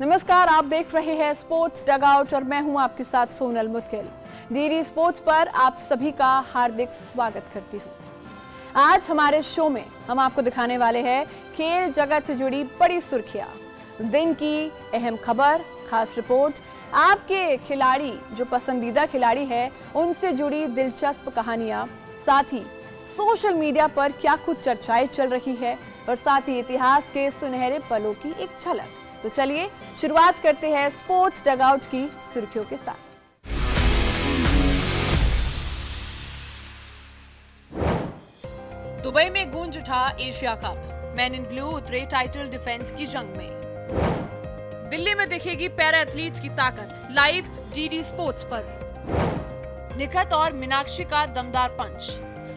नमस्कार, आप देख रहे हैं स्पोर्ट्स डगआउट और मैं हूं आपके साथ सोनल मुदगिल। डीडी स्पोर्ट्स पर आप सभी का हार्दिक स्वागत करती हूं। आज हमारे शो में हम आपको दिखाने वाले हैं खेल जगत से जुड़ी बड़ी सुर्खियां, दिन की अहम खबर, खास रिपोर्ट, आपके खिलाड़ी जो पसंदीदा खिलाड़ी है उनसे जुड़ी दिलचस्प कहानियां, साथ ही सोशल मीडिया पर क्या कुछ चर्चाएं चल रही है और साथ ही इतिहास के सुनहरे पलों की एक झलक। तो चलिए शुरुआत करते हैं स्पोर्ट्स डगआउट की सुर्खियों के साथ। दुबई में गूंज उठा Asia cup, man in blue उतरे टाइटल डिफेंस की जंग में। दिल्ली में दिखेगी पैरा एथलीट्स की ताकत, लाइव डीडी स्पोर्ट्स पर। निखत और मीनाक्षी का दमदार पंच,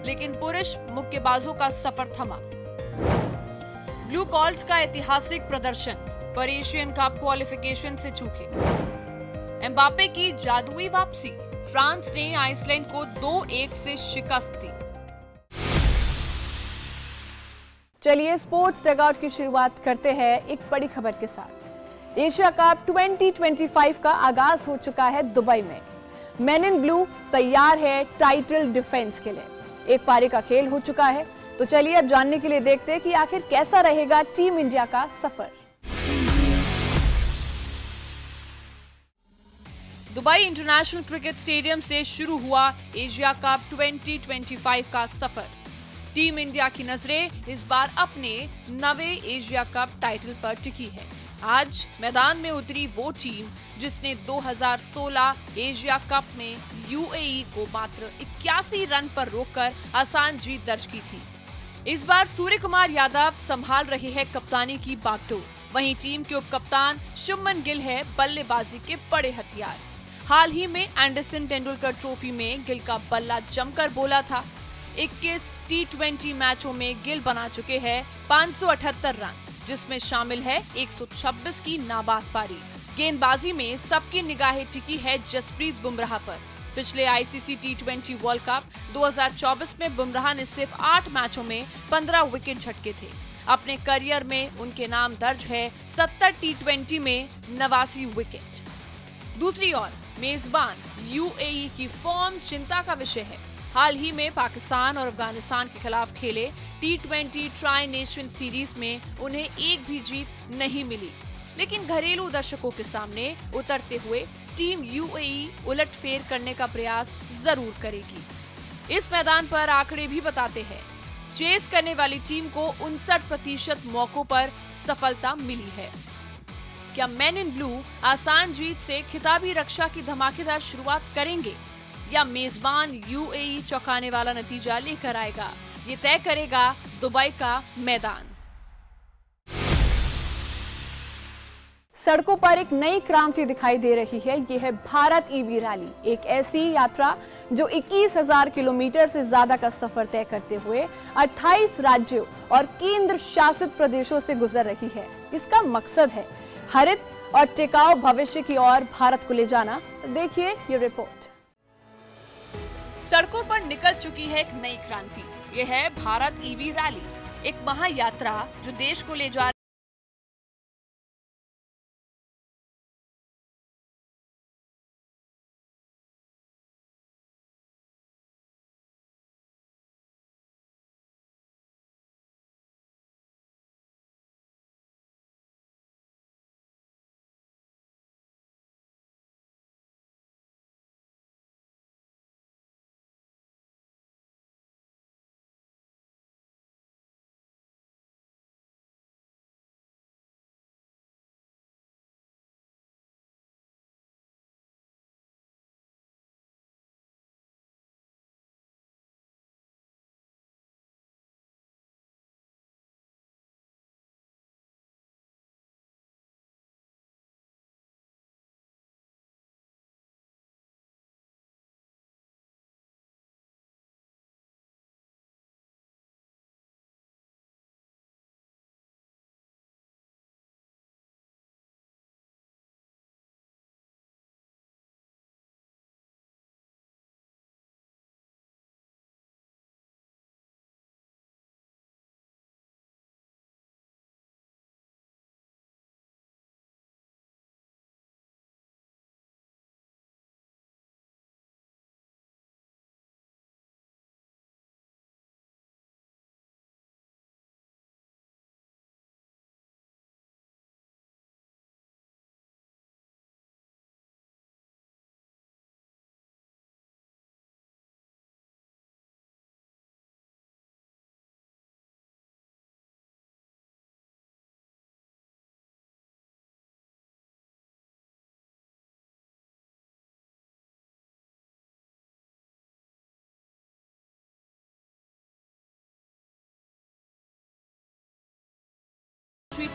लेकिन पुरुष मुक्केबाजों का सफर थमा। ब्लू कॉल्स का ऐतिहासिक प्रदर्शन, पर एशियन कप क्वालिफिकेशन से चूके। एम्बापे की जादुई वापसी, फ्रांस ने आइसलैंड को 2-1 से शिकस्त दी। चलिए स्पोर्ट्स डगआउट की शुरुआत करते हैं एक बड़ी खबर के साथ। एशिया कप 2025 का आगाज हो चुका है दुबई में। मैन इन ब्लू तैयार है टाइटल डिफेंस के लिए। एक पारी का खेल हो चुका है, तो चलिए अब जानने के लिए देखते हैं कि आखिर कैसा रहेगा टीम इंडिया का सफर। दुबई इंटरनेशनल क्रिकेट स्टेडियम से शुरू हुआ एशिया कप 2025 का सफर। टीम इंडिया की नजरें इस बार अपने नवे एशिया कप टाइटल पर टिकी है। आज मैदान में उतरी वो टीम जिसने 2016 एशिया कप में यूएई को मात्र 81 रन पर रोककर आसान जीत दर्ज की थी। इस बार सूर्य कुमार यादव संभाल रहे हैं कप्तानी की बागडोर। वहीं टीम के उपकप्तान शुभमन गिल है बल्लेबाजी के बड़े हथियार। हाल ही में एंडरसन तेंदुलकर ट्रॉफी में गिल का बल्ला जमकर बोला था। 21 टी20 मैचों में गिल बना चुके हैं 578 रन, जिसमें शामिल है 126 की नाबाद पारी। गेंदबाजी में सबकी निगाहें टिकी है जसप्रीत बुमराह पर। पिछले आईसीसी टी20 वर्ल्ड कप 2024 में बुमराह ने सिर्फ 8 मैचों में 15 विकेट झटके थे। अपने करियर में उनके नाम दर्ज है 70 टी20 में 89 विकेट। दूसरी ओर मेजबान यूएई की फॉर्म चिंता का विषय है। हाल ही में पाकिस्तान और अफगानिस्तान के खिलाफ खेले टी20 ट्राई नेशन सीरीज में उन्हें एक भी जीत नहीं मिली, लेकिन घरेलू दर्शकों के सामने उतरते हुए टीम यूएई उलटफेर करने का प्रयास जरूर करेगी। इस मैदान पर आंकड़े भी बताते हैं, चेस करने वाली टीम को 59% मौकों पर सफलता मिली है। क्या मैन इन ब्लू आसान जीत से खिताबी रक्षा की धमाकेदार शुरुआत करेंगे या मेजबान यूएई चौंकाने वाला नतीजा लेकर आएगा? ये तय करेगा दुबई का मैदान। सड़कों पर एक नई क्रांति दिखाई दे रही है। ये है भारत ईवी रैली, एक ऐसी यात्रा जो 21,000 किलोमीटर से ज्यादा का सफर तय करते हुए 28 राज्यों और केंद्र शासित प्रदेशों से गुजर रही है। इसका मकसद है हरित और टिकाऊ भविष्य की ओर भारत को ले जाना। देखिए ये रिपोर्ट। सड़कों पर निकल चुकी है एक नई क्रांति। यह है भारत ईवी रैली, एक महायात्रा जो देश को ले जा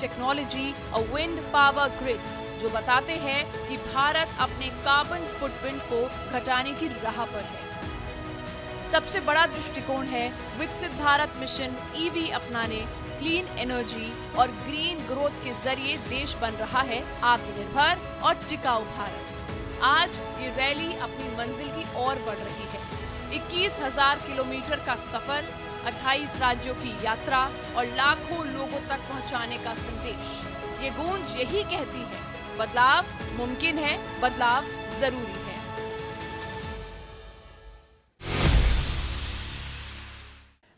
टेक्नोलॉजी और विंड पावर ग्रिड्स, जो बताते हैं कि भारत अपने कार्बन फुटप्रिंट को घटाने की राह पर है। सबसे बड़ा दृष्टिकोण है विकसित भारत मिशन ईवी अपनाने, क्लीन एनर्जी और ग्रीन ग्रोथ के जरिए देश बन रहा है आत्मनिर्भर और टिकाऊ भारत। आज ये रैली अपनी मंजिल की ओर बढ़ रही है। 21,000 किलोमीटर का सफर, 28 राज्यों की यात्रा और लाखों लोगों तक पहुंचाने का संदेश। ये गूंज यही कहती है, बदलाव मुमकिन है, बदलाव जरूरी है।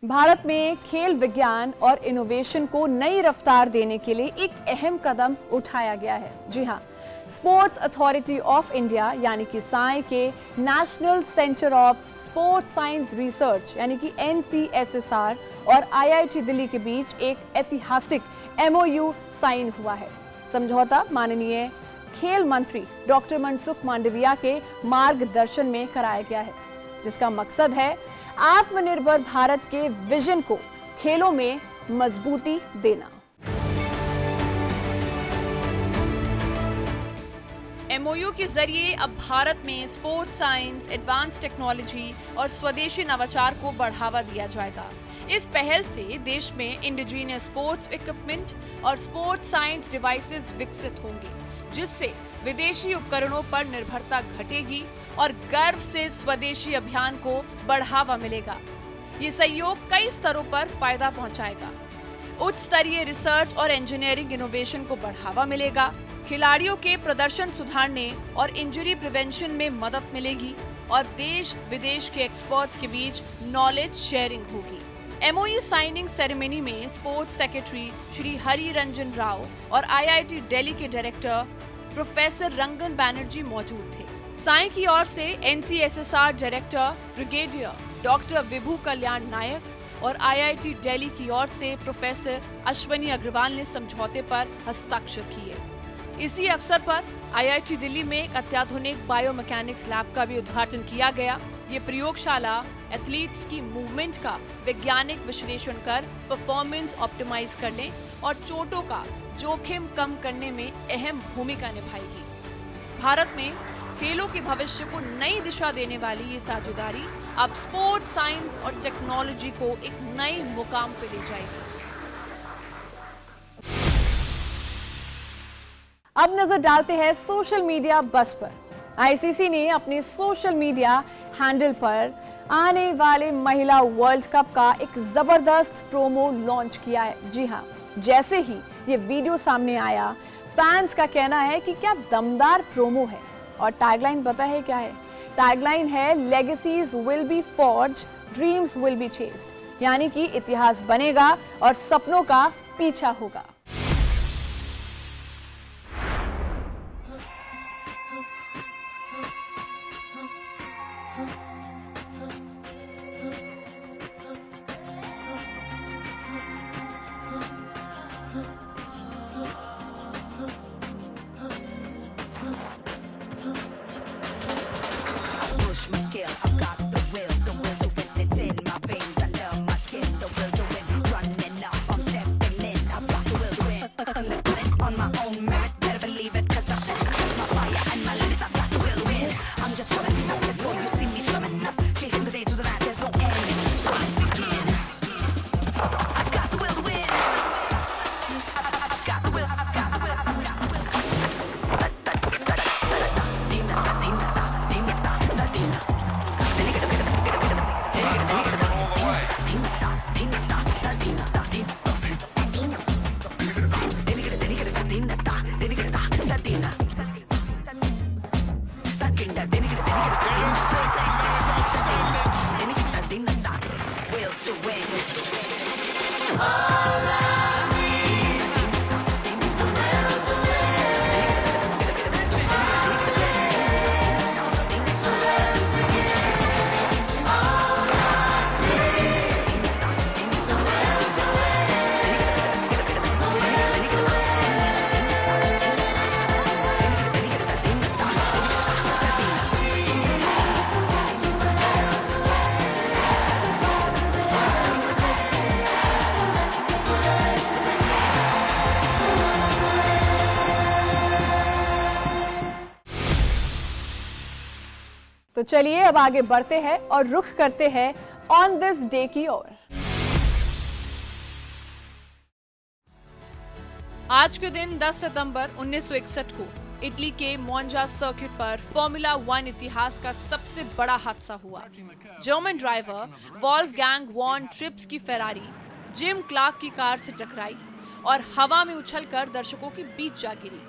भारत में खेल विज्ञान और इनोवेशन को नई रफ्तार देने के लिए एक अहम कदम उठाया गया है। जी हाँ, स्पोर्ट्स अथॉरिटी ऑफ इंडिया यानी कि साई के national centre of sports science research यानी कि NCSSR और IIT दिल्ली के बीच एक ऐतिहासिक MOU साइन हुआ है। समझौता माननीय खेल मंत्री डॉक्टर मनसुख मांडविया के मार्गदर्शन में कराया गया है, जिसका मकसद है आत्मनिर्भर भारत के विजन को खेलों में मजबूती देना। MOU के जरिए अब भारत में स्पोर्ट्स साइंस, एडवांस टेक्नोलॉजी और स्वदेशी नवाचार को बढ़ावा दिया जाएगा। इस पहल से देश में इंडिजीनियस स्पोर्ट्स इक्विपमेंट और स्पोर्ट्स साइंस डिवाइसेस विकसित होंगे, जिससे विदेशी उपकरणों पर निर्भरता घटेगी और गर्व से स्वदेशी अभियान को बढ़ावा मिलेगा। ये सहयोग कई स्तरों पर फायदा पहुंचाएगा। उच्च स्तरीय रिसर्च और इंजीनियरिंग इनोवेशन को बढ़ावा मिलेगा, खिलाड़ियों के प्रदर्शन सुधारने और इंजरी प्रिवेंशन में मदद मिलेगी और देश विदेश के एक्सपर्ट्स के बीच नॉलेज शेयरिंग होगी। MOU साइनिंग सेरेमनी में स्पोर्ट्स सेक्रेटरी श्री हरि रंजन राव और IIT दिल्ली के डायरेक्टर प्रोफेसर रंगन बैनर्जी मौजूद थे। साई की ओर से NCSSR डायरेक्टर ब्रिगेडियर डॉक्टर विभू कल्याण नायक और IIT दिल्ली की ओर से प्रोफेसर अश्वनी अग्रवाल ने समझौते पर हस्ताक्षर किए। इसी अवसर पर IIT दिल्ली में एक अत्याधुनिक बायोमैकेनिक्स लैब का भी उद्घाटन किया गया। ये प्रयोगशाला एथलीट्स की मूवमेंट का वैज्ञानिक विश्लेषण कर परफॉर्मेंस ऑप्टिमाइज करने और चोटों का जोखिम कम करने में अहम भूमिका निभाएगी। भारत में खेलों के भविष्य को नई दिशा देने वाली ये साझेदारी अब स्पोर्ट्स साइंस और टेक्नोलॉजी को एक नए मुकाम पे ले जाएगी। अब नजर डालते हैं सोशल मीडिया बस पर। ICC ने अपने सोशल मीडिया हैंडल पर आने वाले महिला वर्ल्ड कप का एक जबरदस्त प्रोमो लॉन्च किया है। जी हाँ, जैसे ही ये वीडियो सामने आया, फैंस का कहना है कि क्या दमदार प्रोमो है। और टैगलाइन पता है क्या है? टैगलाइन है legacies will be forged, dreams will be chased, यानी कि इतिहास बनेगा और सपनों का पीछा होगा। तो चलिए अब आगे बढ़ते हैं और रुख करते हैं ऑन दिस डे की ओर। आज के दिन 10 सितंबर 1961 को इटली के मोंजा सर्किट पर फॉर्मूला 1 इतिहास का सबसे बड़ा हादसा हुआ। German driver Wolfgang von Trips की फेरारी जिम क्लार्क की कार से टकराई और हवा में उछलकर दर्शकों के बीच जा गिरी।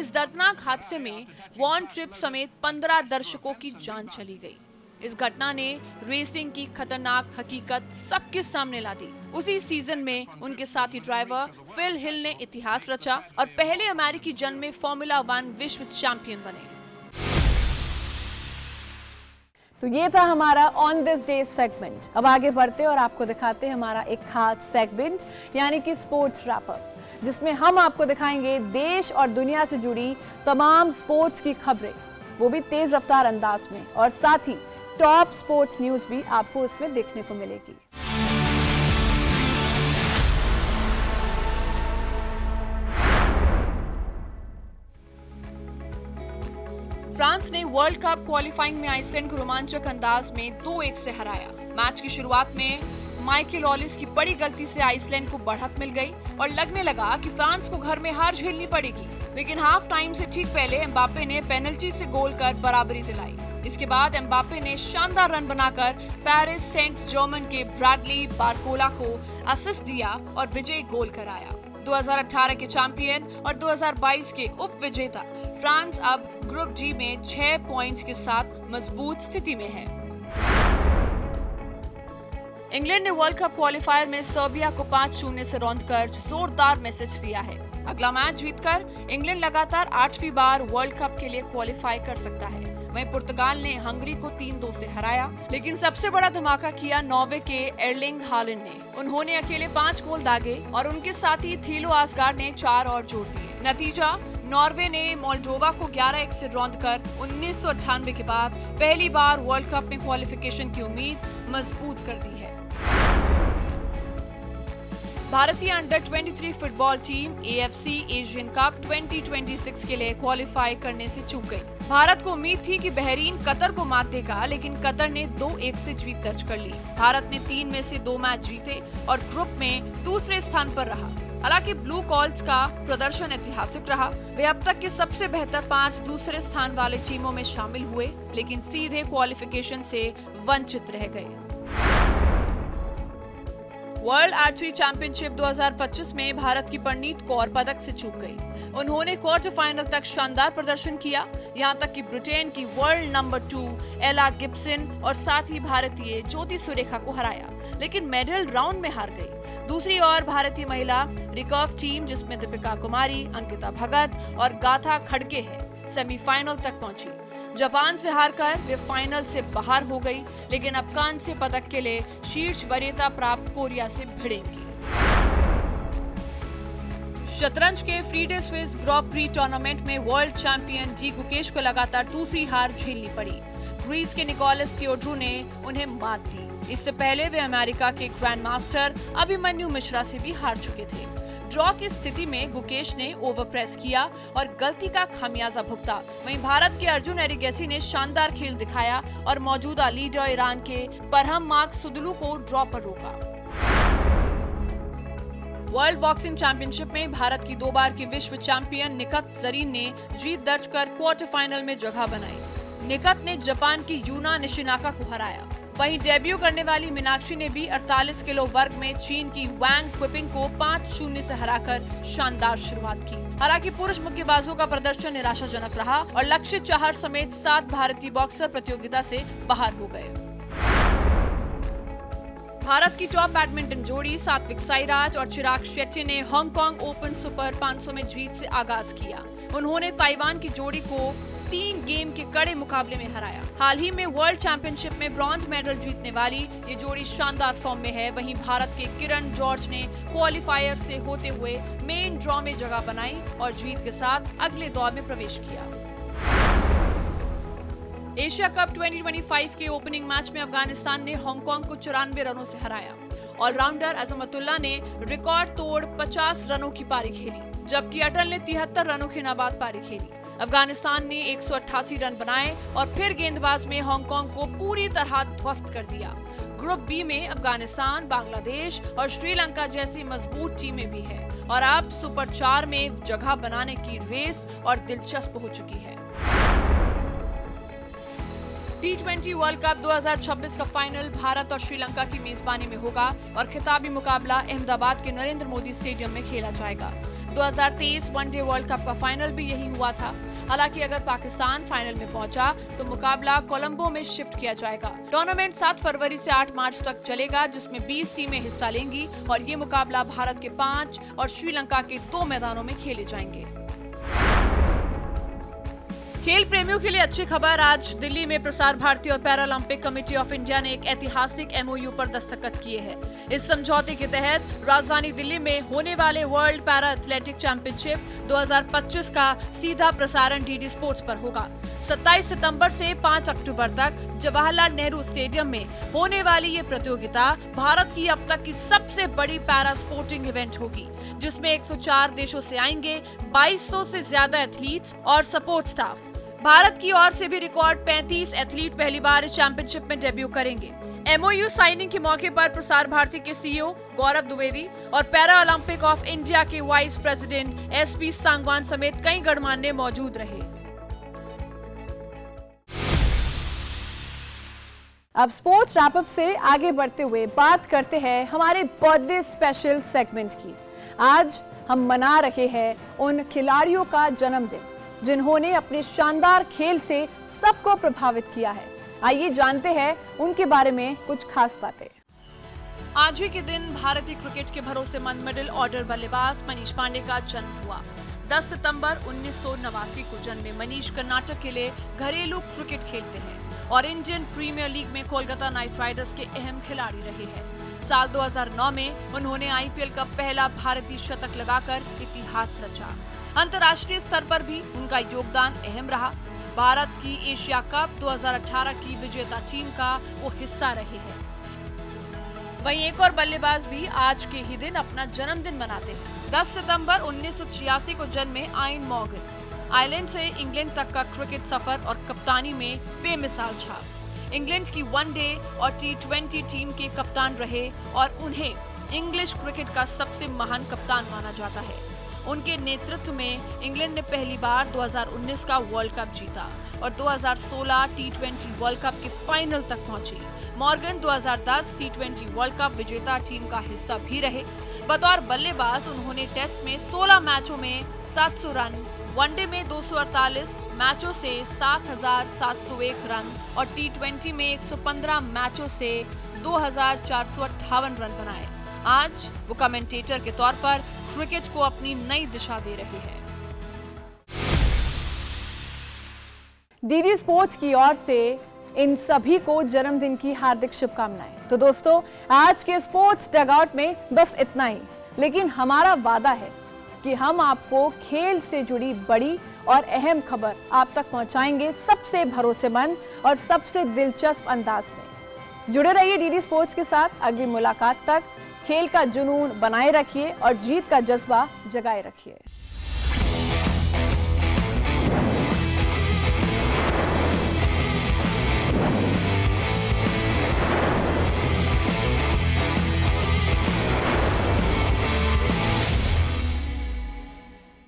इस दर्दनाक हादसे में वॉन ट्रिप समेत 15 दर्शकों की जान चली गई। इस घटना ने रेसिंग की खतरनाक हकीकत सबके सामने ला दी। उसी सीजन में उनके साथी ड्राइवर फिल हिल ने इतिहास रचा और पहले अमेरिकी जन में फॉर्मूला 1 विश्व चैंपियन बने। तो ये था हमारा ऑन दिस डे सेगमेंट। अब आगे बढ़ते और आपको दिखाते हैं हमारा एक खास सेगमेंट यानी कि स्पोर्ट्स रैपअप, जिसमें हम आपको दिखाएंगे देश और दुनिया से जुड़ी तमाम स्पोर्ट्स की खबरें, वो भी तेज रफ्तार अंदाज में, और साथ ही टॉप स्पोर्ट्स न्यूज भी आपको इसमें देखने को मिलेगी। फ्रांस ने वर्ल्ड कप क्वालिफाइंग में आइसलैंड को रोमांचक अंदाज में 2-1 से हराया। मैच की शुरुआत में माइकल ऑलिस की बड़ी गलती से आइसलैंड को बढ़त मिल गई और लगने लगा कि फ्रांस को घर में हार झेलनी पड़ेगी, लेकिन हाफ टाइम से ठीक पहले एम्बापे ने पेनल्टी से गोल कर बराबरी दिलाई। इसके बाद एम्बापे ने शानदार रन बनाकर पेरिस सेंट जर्मन के ब्रैडली बारकोला को असिस्ट दिया और विजयी गोल कराया। 2018 के चैंपियन और 2022 के उप विजेता फ्रांस अब ग्रुप जी में 6 पॉइंट्स के साथ मजबूत स्थिति में है। इंग्लैंड ने वर्ल्ड कप क्वालिफायर में सर्बिया को 5-0 से रौंदकर जोरदार मैसेज दिया है। अगला मैच जीतकर इंग्लैंड लगातार 8वीं बार वर्ल्ड कप के लिए क्वालिफाई कर सकता है। वहीं पुर्तगाल ने हंगरी को 3-2 से हराया, लेकिन सबसे बड़ा धमाका किया नॉर्वे के एर्लिंग हालैंड ने। उन्होंने अकेले 5 गोल दागे और उनके साथी थीलो आसगार्ड ने 4 और जोड़ दिए। नतीजा, नॉर्वे ने मोल्डोवा को 11-1 से रौंदकर 1998 के बाद पहली बार वर्ल्ड कप में क्वालिफिकेशन की उम्मीद मजबूत कर दी है। भारतीय under 23 football team AFC Asian cup 2026 के लिए क्वालिफाई करने से चूक गई। भारत को उम्मीद थी कि बहरीन कतर को मात देगा, लेकिन कतर ने 2-1 से जीत दर्ज कर ली। भारत ने 3 में से 2 मैच जीते और ग्रुप में दूसरे स्थान पर रहा। हालांकि ब्लू कॉल्स का प्रदर्शन ऐतिहासिक रहा। वे अब तक के सबसे बेहतर 5 दूसरे स्थान वाले टीमों में शामिल हुए, लेकिन सीधे क्वालिफिकेशन से वंचित रह गए। वर्ल्ड आर्चरी चैंपियनशिप 2025 में भारत की परनीत कौर पदक से चूक गई। उन्होंने क्वार्टर फाइनल तक शानदार प्रदर्शन किया, यहां तक कि ब्रिटेन की वर्ल्ड नंबर 2 एला गिब्सन और साथ ही भारतीय ज्योति सुरेखा को हराया, लेकिन मेडल राउंड में हार गई। दूसरी ओर भारतीय महिला रिकर्व टीम, जिसमें दीपिका कुमारी, अंकिता भगत और गाथा खड़गे है, सेमीफाइनल तक पहुंची। जापान से हारकर वे फाइनल से बाहर हो गई, लेकिन अब कांस्य पदक के लिए शीर्ष वरीयता प्राप्त कोरिया से भिड़ेंगी। शतरंज के फ्रीडे स्विस ग्रॉप प्री टूर्नामेंट में वर्ल्ड चैंपियन डी गुकेश को लगातार दूसरी हार झेलनी पड़ी। ग्रीस के निकोलस थियोड्रू ने उन्हें मात दी। इससे पहले वे अमेरिका के ग्रैंड मास्टर अभिमन्यु मिश्रा से भी हार चुके थे। ड्रॉ की स्थिति में गुकेश ने ओवर प्रेस किया और गलती का खामियाजा भुगता। वहीं भारत के अर्जुन एरिगेसी ने शानदार खेल दिखाया और मौजूदा लीडर ईरान के परहम मार्कसुदलू को ड्रॉ पर रोका। वर्ल्ड बॉक्सिंग चैंपियनशिप में भारत की 2 बार की विश्व चैंपियन निकत जरीन ने जीत दर्ज कर क्वार्टर फाइनल में जगह बनाई। निकत ने जापान की यूना निशिनाका को हराया। वहीं डेब्यू करने वाली मीनाक्षी ने भी 48 किलो वर्ग में चीन की वांग क्विपिंग को 5-0 से हराकर शानदार शुरुआत की। हालांकि पुरुष मुक्केबाजों का प्रदर्शन निराशाजनक रहा और लक्ष्य चाहर समेत 7 भारतीय बॉक्सर प्रतियोगिता से बाहर हो गए। भारत की टॉप बैडमिंटन जोड़ी सात्विक साईराज और चिराग शेट्टी ने हांगकांग ओपन सुपर 500 में जीत से आगाज किया। उन्होंने ताइवान की जोड़ी को 3 गेम के कड़े मुकाबले में हराया। हाल ही में वर्ल्ड चैंपियनशिप में ब्रॉन्ज मेडल जीतने वाली ये जोड़ी शानदार फॉर्म में है। वहीं भारत के किरण जॉर्ज ने क्वालिफायर से होते हुए मेन ड्रॉ में जगह बनाई और जीत के साथ अगले दौर में प्रवेश किया। एशिया कप 2025 के ओपनिंग मैच में अफगानिस्तान ने हांगकांग को 94 रनों से हराया। ऑलराउंडर अजमतुल्ला ने रिकॉर्ड तोड़ 50 रनों की पारी खेली, जबकि अटल ने 73 रनों की नाबाद पारी खेली। अफगानिस्तान ने 188 रन बनाए और फिर गेंदबाज में हांगकांग को पूरी तरह ध्वस्त कर दिया। ग्रुप बी में अफगानिस्तान, बांग्लादेश और श्रीलंका जैसी मजबूत टीमें भी है और अब सुपर 4 में जगह बनाने की रेस और दिलचस्प हो चुकी है। T20 वर्ल्ड कप 2026 का फाइनल भारत और श्रीलंका की मेजबानी में होगा और खिताबी मुकाबला अहमदाबाद के नरेंद्र मोदी स्टेडियम में खेला जाएगा। 2023 वनडे वर्ल्ड कप का फाइनल भी यही हुआ था। हालांकि अगर पाकिस्तान फाइनल में पहुंचा तो मुकाबला कोलंबो में शिफ्ट किया जाएगा। टूर्नामेंट 7 फरवरी से 8 मार्च तक चलेगा, जिसमें 20 टीमें हिस्सा लेंगी और ये मुकाबला भारत के 5 और श्रीलंका के 2 मैदानों में खेले जाएंगे। खेल प्रेमियों के लिए अच्छी खबर। आज दिल्ली में प्रसार भारती और पैरालंपिक कमेटी ऑफ इंडिया ने एक ऐतिहासिक MOU पर दस्तखत किए हैं। इस समझौते के तहत राजधानी दिल्ली में होने वाले वर्ल्ड पैरा एथलेटिक चैंपियनशिप 2025 का सीधा प्रसारण DD स्पोर्ट्स पर होगा। 27 सितंबर से 5 अक्टूबर तक जवाहरलाल नेहरू स्टेडियम में होने वाली ये प्रतियोगिता भारत की अब तक की सबसे बड़ी पैरा स्पोर्टिंग इवेंट होगी, जिसमें 104 देशों से आएंगे 2200 से ज्यादा एथलीट्स और सपोर्ट स्टाफ। भारत की ओर से भी रिकॉर्ड 35 एथलीट पहली बार इस चैंपियनशिप में डेब्यू करेंगे। MOU साइनिंग के मौके पर प्रसार भारती के CEO गौरव द्विवेदी और पैरा ओलंपिक ऑफ इंडिया के वाइस प्रेसिडेंट SP सांगवान समेत कई गणमान्य मौजूद रहे। अब स्पोर्ट्स रैपअप से आगे बढ़ते हुए बात करते हैं हमारे बर्थडे स्पेशल सेगमेंट की। आज हम मना रहे हैं उन खिलाड़ियों का जन्मदिन जिन्होंने अपने शानदार खेल से सबको प्रभावित किया है। आइए जानते हैं उनके बारे में कुछ खास बातें। आज ही के दिन भारतीय क्रिकेट के भरोसेमंद मिडिल ऑर्डर बल्लेबाज मनीष पांडे का जन्म हुआ। 10 सितंबर 1989 को जन्मे मनीष कर्नाटक के लिए घरेलू क्रिकेट खेलते हैं और इंडियन प्रीमियर लीग में कोलकाता नाइट राइडर्स के अहम खिलाड़ी रहे हैं। साल 2009 में उन्होंने IPL का पहला भारतीय शतक लगाकर इतिहास रचा। अंतर्राष्ट्रीय स्तर पर भी उनका योगदान अहम रहा। भारत की एशिया कप 2018 की विजेता टीम का वो हिस्सा रहे हैं। वहीं एक और बल्लेबाज भी आज के ही दिन अपना जन्मदिन मनाते हैं। 10 सितंबर 1986 को जन्मे आयन मॉर्गन आयरलैंड से इंग्लैंड तक का क्रिकेट सफर और कप्तानी में बेमिसाल छाप। इंग्लैंड की वनडे और T20 टीम के कप्तान रहे और उन्हें इंग्लिश क्रिकेट का सबसे महान कप्तान माना जाता है। उनके नेतृत्व में इंग्लैंड ने पहली बार 2019 का वर्ल्ड कप जीता और 2016 T20 वर्ल्ड कप के फाइनल तक पहुंची। मॉर्गन 2010 T20 वर्ल्ड कप विजेता टीम का हिस्सा भी रहे। बतौर बल्लेबाज उन्होंने टेस्ट में 16 मैचों में 700 रन, वनडे में 248 मैचों से 7,701 रन और T20 में 115 मैचों से 2,458 रन बनाए। आज वो कमेंटेटर के तौर पर क्रिकेट को अपनी नई दिशा दे रहे हैं। DD स्पोर्ट्स की ओर से इन सभी को जन्मदिन की हार्दिक शुभकामनाएं। तो दोस्तों, आज के स्पोर्ट्स डगआउट में बस इतना ही, लेकिन हमारा वादा है कि हम आपको खेल से जुड़ी बड़ी और अहम खबर आप तक पहुंचाएंगे सबसे भरोसेमंद और सबसे दिलचस्प अंदाज में। जुड़े रहिए DD स्पोर्ट्स के साथ। अगली मुलाकात तक खेल का जुनून बनाए रखिए और जीत का जज्बा जगाए रखिए।